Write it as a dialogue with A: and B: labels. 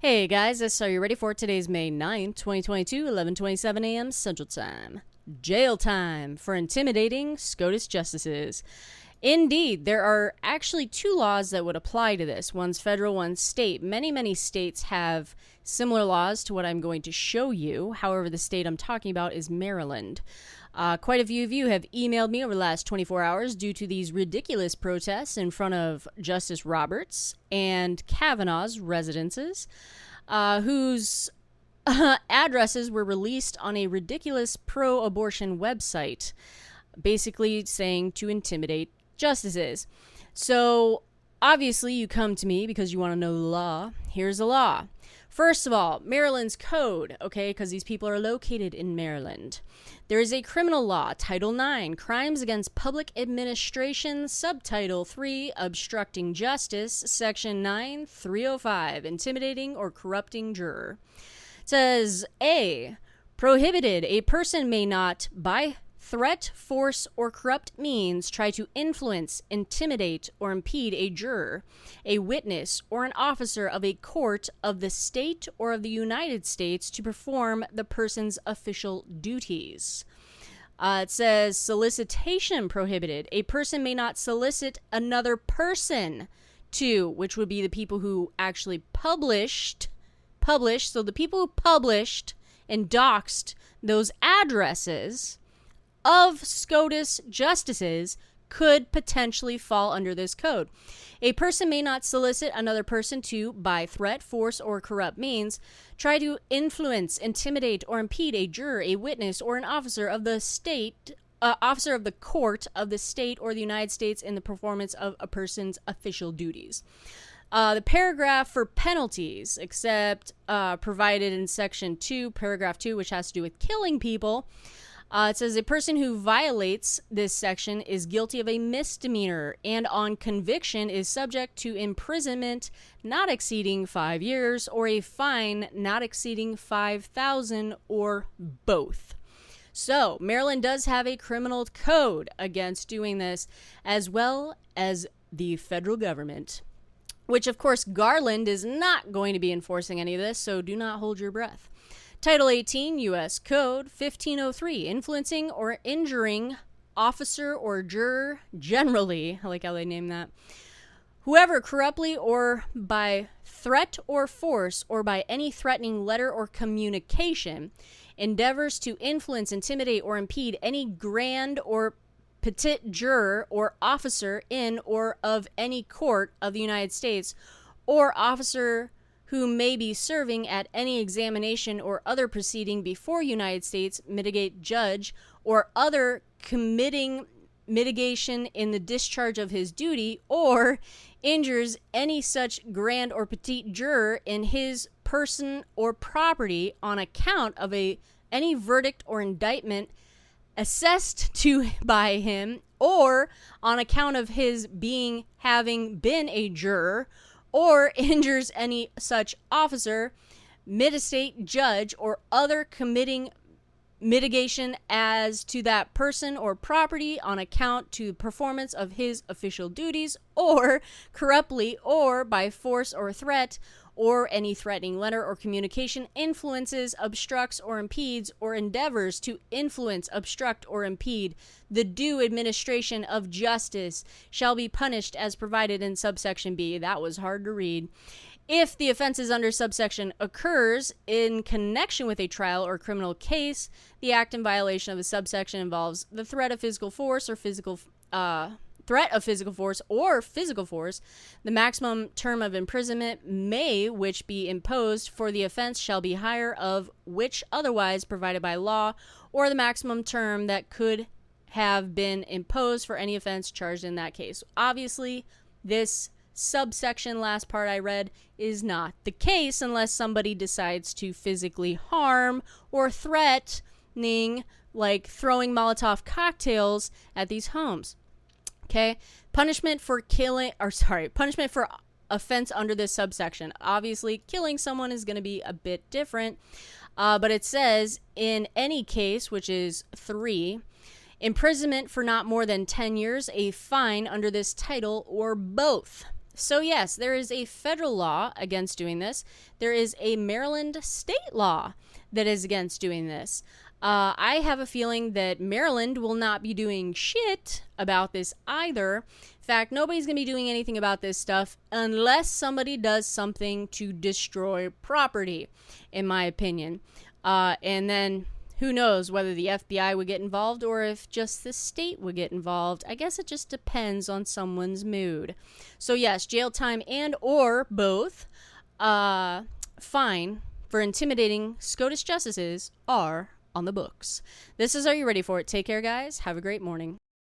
A: Hey guys, are you ready for today's May 9th, 2022, 11:27 a.m. Central Time? Jail time for intimidating SCOTUS justices. Indeed, there are actually two laws that would apply to this. One's federal, one's state. Many states have similar laws to what I'm going to show you. However, the state I'm talking about is Maryland. Quite a few of you have emailed me over the last 24 hours due to these ridiculous protests in front of Justice Roberts and Kavanaugh's residences, whose addresses were released on a ridiculous pro-abortion website, basically saying to intimidate justices. So, obviously, you come to me because you want to know the law. Here's the law. First of all, Maryland's code, okay, because these people are located in Maryland. There is a criminal law, Title IX, Crimes Against Public Administration, Subtitle 3, Obstructing Justice, Section 9305, Intimidating or Corrupting Juror. It says, A, prohibited, a person may not, by threat, force, or corrupt means try to influence, intimidate, or impede a juror, a witness, or an officer of a court of the state or of the United States to perform the person's official duties. It says solicitation prohibited. A person may not solicit another person to, which would be the people who actually published, so the people who published and doxed those addresses of SCOTUS justices could potentially fall under this code. A person may not solicit another person to, by threat, force, or corrupt means, try to influence, intimidate, or impede a juror, a witness, or an officer of the state, officer of the court of the state or the United States in the performance of a person's official duties. The paragraph for penalties, except provided in Section 2, Paragraph 2, which has to do with killing people. It says a person who violates this section is guilty of a misdemeanor and on conviction is subject to imprisonment not exceeding 5 years or a fine not exceeding $5,000 or both. So, Maryland does have a criminal code against doing this, as well as the federal government, which of course Garland is not going to be enforcing any of this, so do not hold your breath. Title 18, U.S. Code 1503, influencing or injuring officer or juror generally. I like how they name that. Whoever corruptly or by threat or force or by any threatening letter or communication endeavors to influence, intimidate, or impede any grand or petit juror or officer in or of any court of the United States or officer who may be serving at any examination or other proceeding before United States mitigate judge or other committing mitigation in the discharge of his duty or injures any such grand or petite juror in his person or property on account of any verdict or indictment assessed to by him or on account of his having been a juror or injures any such officer, mid-estate judge, or other committing mitigation as to that person or property on account to performance of his official duties, or corruptly or by force or threat, or any threatening letter or communication influences, obstructs, or impedes, or endeavors to influence, obstruct, or impede the due administration of justice shall be punished as provided in subsection B. That was hard to read. If the offenses under subsection occurs in connection with a trial or criminal case, the act in violation of a subsection involves the threat of physical force or physical force, the maximum term of imprisonment which be imposed for the offense shall be higher of which otherwise provided by law, or the maximum term that could have been imposed for any offense charged in that case. Obviously, this subsection, last part I read, is not the case unless somebody decides to physically harm or threatening, like throwing Molotov cocktails at these homes. Okay, punishment for offense under this subsection. Obviously, killing someone is going to be a bit different, but it says in any case, which is 3, imprisonment for not more than 10 years, a fine under this title, or both. So, yes, there is a federal law against doing this. There is a Maryland state law that is against doing this. I have a feeling that Maryland will not be doing shit about this either. In fact, nobody's going to be doing anything about this stuff unless somebody does something to destroy property, in my opinion. And then who knows whether the FBI would get involved or if just the state would get involved. I guess it just depends on someone's mood. So yes, jail time and or both, fine for intimidating SCOTUS justices are on the books. This is Are You Ready For It? Take care, guys. Have a great morning.